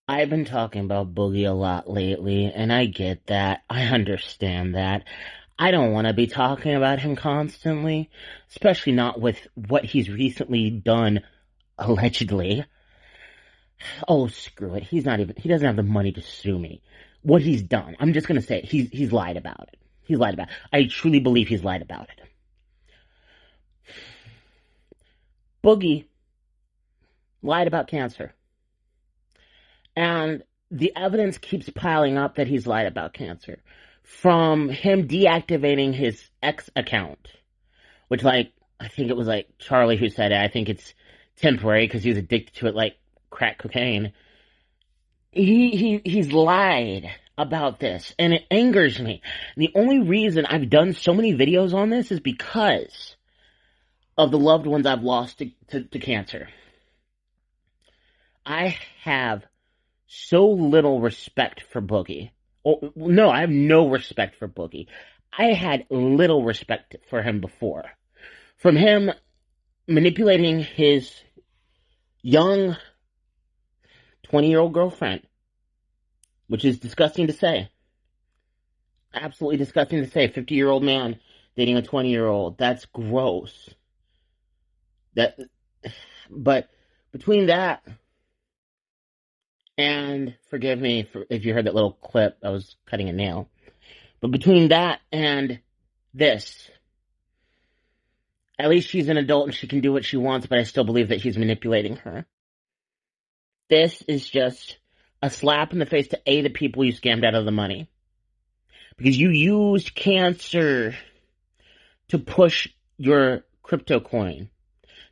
I've been talking about Boogie a lot lately, and I get that. I understand that. I don't want to be talking about him constantly, especially not with what he's recently done, allegedly. Oh, screw it. He doesn't have the money to sue me. What he's done, I'm just gonna say it. He's lied about it. He's lied about it. I truly believe he's lied about it. Boogie lied about cancer. And the evidence keeps piling up that he's lied about cancer. From him deactivating his X account, which, like, I think it was, like, Charlie who said it. I think it's temporary because he was addicted to it like crack cocaine. He's lied about this, and it angers me. And the only reason I've done so many videos on this is because of the loved ones I've lost to cancer. I have so little respect for Boogie. Oh, no, I have no respect for Boogie. I had little respect for him before. From him manipulating his young 20-year-old girlfriend, which is disgusting to say. Absolutely disgusting to say. 50-year-old man dating a 20-year-old. That's gross. But between that, and forgive me if you heard that little clip, I was cutting a nail. But between that and this, at least she's an adult and she can do what she wants, but I still believe that he's manipulating her. This is just a slap in the face to the people you scammed out of the money. Because you used cancer to push your crypto coin,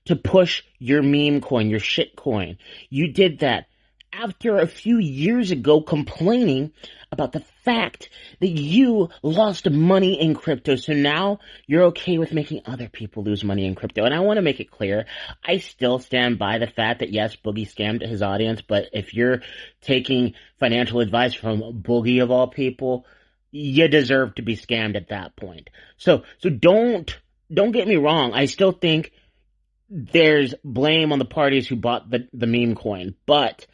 to push your meme coin, your shit coin. You did that after a few years ago complaining about the fact that you lost money in crypto. So now you're okay with making other people lose money in crypto. And I want to make it clear, I still stand by the fact that yes, Boogie scammed his audience, but if you're taking financial advice from Boogie of all people, you deserve to be scammed at that point. So don't get me wrong. I still think there's blame on the parties who bought the meme coin, but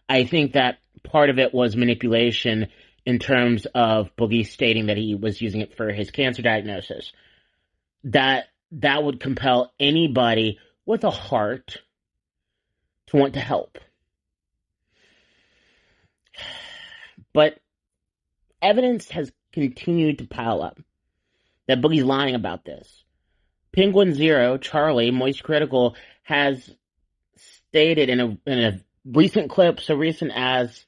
I think that part of it was manipulation in terms of Boogie stating that he was using it for his cancer diagnosis. That would compel anybody with a heart to want to help. But evidence has continued to pile up that Boogie's lying about this. Penguin Zero, Charlie, Moist Critical, has stated in a recent clip, so recent as,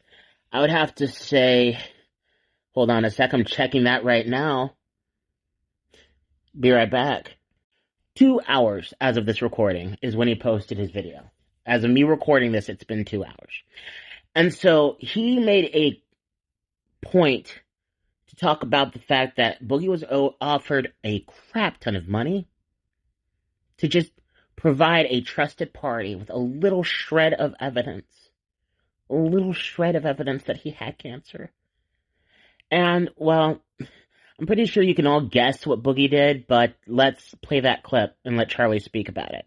I would have to say, hold on a sec, I'm checking that right now. Be right back. 2 hours as of this recording is when he posted his video. As of me recording this, it's been 2 hours. And so he made a point to talk about the fact that Boogie was offered a crap ton of money to just provide a trusted party with a little shred of evidence. A little shred of evidence that he had cancer. And, well, I'm pretty sure you can all guess what Boogie did, but let's play that clip and let Charlie speak about it.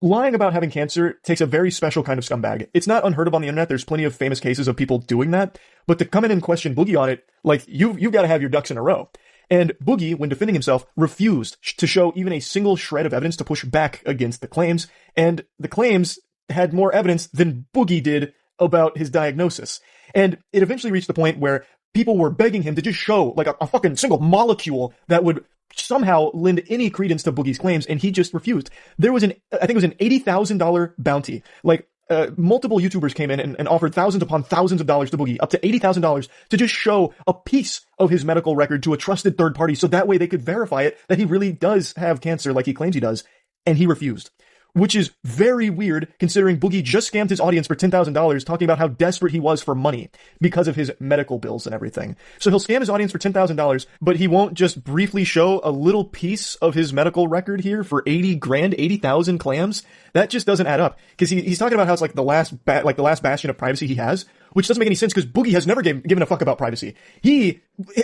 Lying about having cancer takes a very special kind of scumbag. It's not unheard of on the internet. There's plenty of famous cases of people doing that. But to come in and question Boogie on it, like, you've got to have your ducks in a row. And Boogie, when defending himself, refused to show even a single shred of evidence to push back against the claims. And the claims had more evidence than Boogie did about his diagnosis. And it eventually reached the point where people were begging him to just show like a fucking single molecule that would somehow lend any credence to Boogie's claims, and he just refused. There was I think it was an $80,000 bounty. Like, multiple YouTubers came in and offered thousands upon thousands of dollars to Boogie, up to $80,000, to just show a piece of his medical record to a trusted third party, so that way they could verify it, that he really does have cancer like he claims he does, and he refused. Which is very weird, considering Boogie just scammed his audience for $10,000, talking about how desperate he was for money because of his medical bills and everything. So he'll scam his audience for $10,000, but he won't just briefly show a little piece of his medical record here for 80 grand, 80,000 clams. That just doesn't add up. Because he's talking about how it's like the last bastion of privacy he has. which doesn't make any sense because Boogie has never given a fuck about privacy.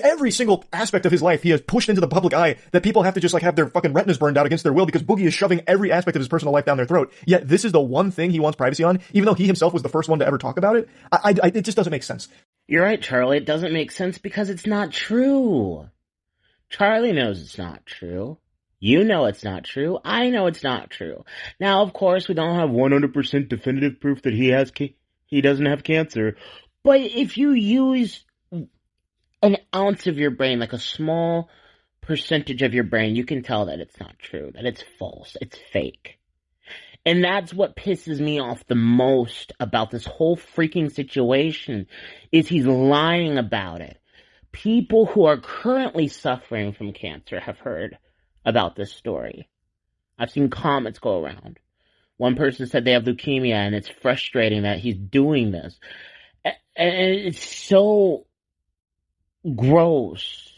Every single aspect of his life, he has pushed into the public eye that people have to just like have their fucking retinas burned out against their will because Boogie is shoving every aspect of his personal life down their throat. Yet this is the one thing he wants privacy on, even though he himself was the first one to ever talk about it. It just doesn't make sense. You're right, Charlie. It doesn't make sense because it's not true. Charlie knows it's not true. You know it's not true. I know it's not true. Now, of course, we don't have 100% definitive proof that he doesn't have cancer. But if you use an ounce of your brain, like a small percentage of your brain, you can tell that it's not true, that it's false, it's fake. And that's what pisses me off the most about this whole freaking situation, is he's lying about it. People who are currently suffering from cancer have heard about this story. I've seen comments go around. One person said they have leukemia and it's frustrating that he's doing this. And it's so gross.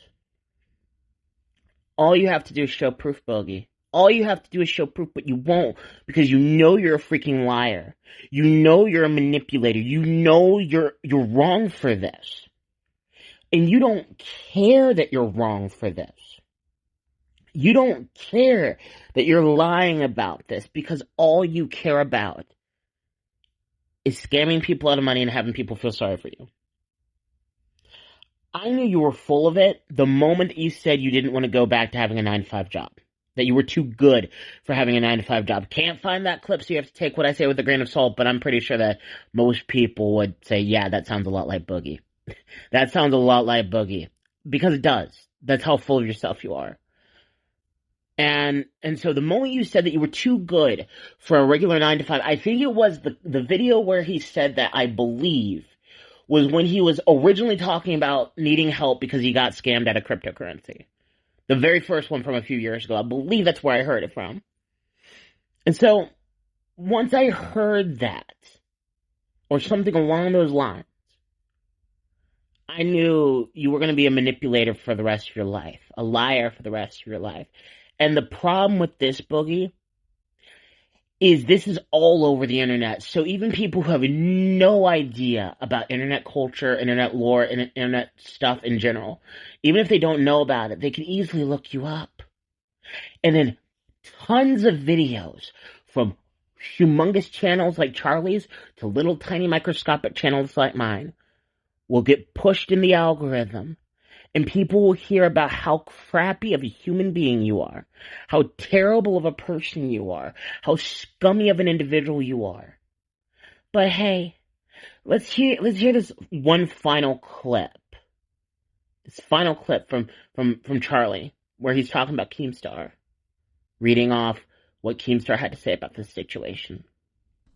All you have to do is show proof, Boogie. All you have to do is show proof, but you won't, because you know you're a freaking liar. You know you're a manipulator. You know you're wrong for this. And you don't care that you're wrong for this. You don't care that you're lying about this, because all you care about is scamming people out of money and having people feel sorry for you. I knew you were full of it the moment that you said you didn't want to go back to having a 9-to-5 job. That you were too good for having a 9-to-5 job. Can't find that clip, so you have to take what I say with a grain of salt, but I'm pretty sure that most people would say, yeah, that sounds a lot like Boogie. That sounds a lot like Boogie. Because it does. That's how full of yourself you are. And so the moment you said that you were too good for a regular 9-to-5, I think it was the video where he said that, I believe, was when he was originally talking about needing help because he got scammed out of cryptocurrency. The very first one from a few years ago. I believe that's where I heard it from. And so, once I heard that, or something along those lines, I knew you were going to be a manipulator for the rest of your life. A liar for the rest of your life. And the problem with this, Boogie, is this is all over the internet. So even people who have no idea about internet culture, internet lore, and internet stuff in general, even if they don't know about it, they can easily look you up. And then tons of videos from humongous channels like Charlie's to little tiny microscopic channels like mine will get pushed in the algorithm. And people will hear about how crappy of a human being you are, how terrible of a person you are, how scummy of an individual you are. But hey, let's hear this one final clip. This final clip from Charlie, where he's talking about Keemstar, reading off what Keemstar had to say about this situation.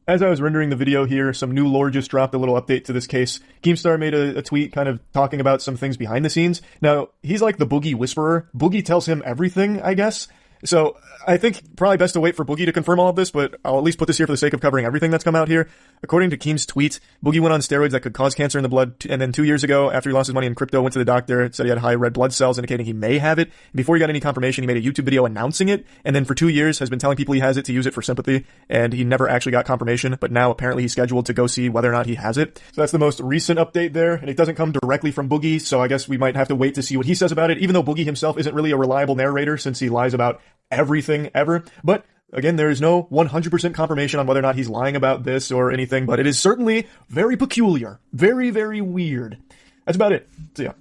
As I was rendering the video here, some new lore just dropped a little update to this case. Keemstar made a tweet kind of talking about some things behind the scenes. Now, he's like the Boogie whisperer. Boogie tells him everything, I guess. So, I think probably best to wait for Boogie to confirm all of this, but I'll at least put this here for the sake of covering everything that's come out here. According to Keem's tweet, Boogie went on steroids that could cause cancer in the blood, and then 2 years ago, after he lost his money in crypto, went to the doctor, said he had high red blood cells, indicating he may have it. Before he got any confirmation, he made a YouTube video announcing it, and then for 2 years has been telling people he has it to use it for sympathy, and he never actually got confirmation, but now apparently he's scheduled to go see whether or not he has it. So that's the most recent update there, and it doesn't come directly from Boogie, so I guess we might have to wait to see what he says about it, even though Boogie himself isn't really a reliable narrator since he lies about everything ever. But again, there is no 100% confirmation on whether or not he's lying about this or anything, but it is certainly very peculiar. Very, very weird. That's about it. So yeah.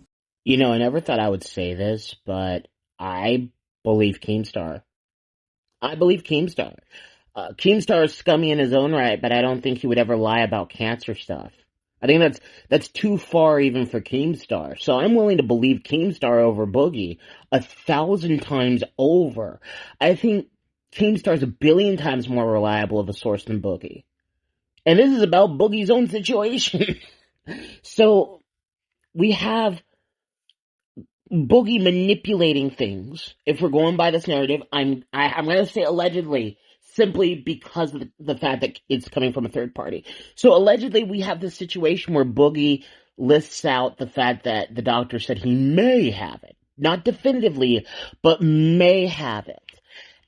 You know, I never thought I would say this, but I believe Keemstar. I believe Keemstar. Keemstar is scummy in his own right, but I don't think he would ever lie about cancer stuff. I think that's too far even for Keemstar. So I'm willing to believe Keemstar over Boogie 1,000 times over. I think Keemstar's 1 billion times more reliable of a source than Boogie. And this is about Boogie's own situation. So we have Boogie manipulating things. If we're going by this narrative, I'm going to say allegedly, simply because of the fact that it's coming from a third party. So allegedly we have this situation where Boogie lists out the fact that the doctor said he may have it. Not definitively, but may have it.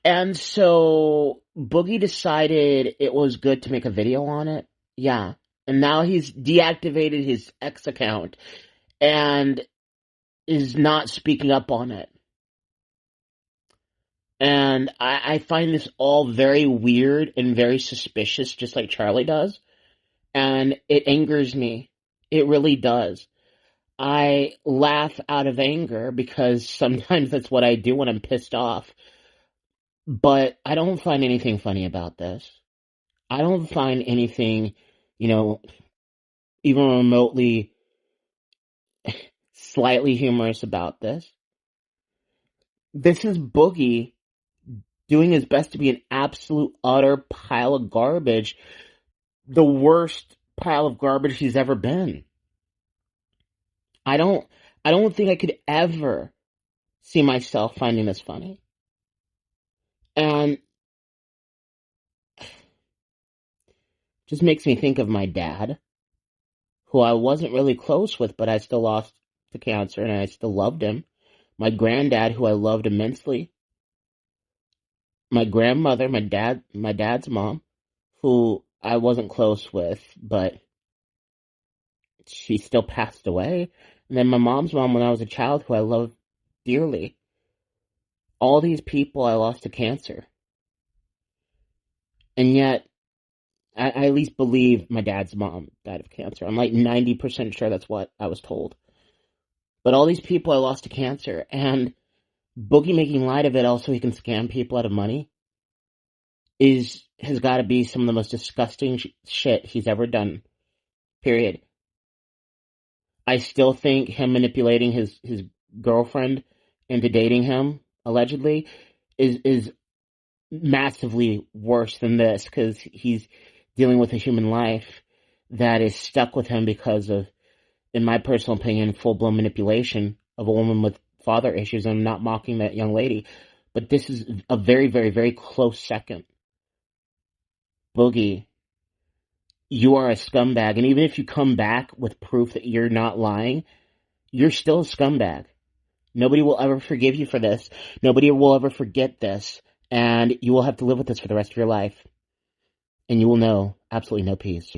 And so Boogie decided it was good to make a video on it. Yeah. And now he's deactivated his X account and is not speaking up on it. And I find this all very weird and very suspicious, just like Charlie does. And it angers me. It really does. I laugh out of anger because sometimes that's what I do when I'm pissed off. But I don't find anything funny about this. I don't find anything, even remotely slightly humorous about this. This is Boogie doing his best to be an absolute utter pile of garbage, the worst pile of garbage he's ever been. I don't think I could ever see myself finding this funny. And just makes me think of my dad, who I wasn't really close with, but I still lost to cancer and I still loved him. My granddad, who I loved immensely. My grandmother, my dad's mom, who I wasn't close with, but she still passed away. And then my mom's mom when I was a child, who I loved dearly. All these people I lost to cancer. And yet, I at least believe my dad's mom died of cancer. I'm like 90% sure that's what I was told. But all these people I lost to cancer, and Boogie making light of it also he can scam people out of money, has got to be some of the most disgusting shit he's ever done. Period. I still think him manipulating his girlfriend into dating him, allegedly, is massively worse than this, because he's dealing with a human life that is stuck with him because of, in my personal opinion, full-blown manipulation of a woman with father issues. I'm not mocking that young lady, but this is a very, very, very close second. Boogie, you are a scumbag, and even if you come back with proof that you're not lying, you're still a scumbag. Nobody will ever forgive you for this. Nobody will ever forget this, and you will have to live with this for the rest of your life. And you will know absolutely no peace.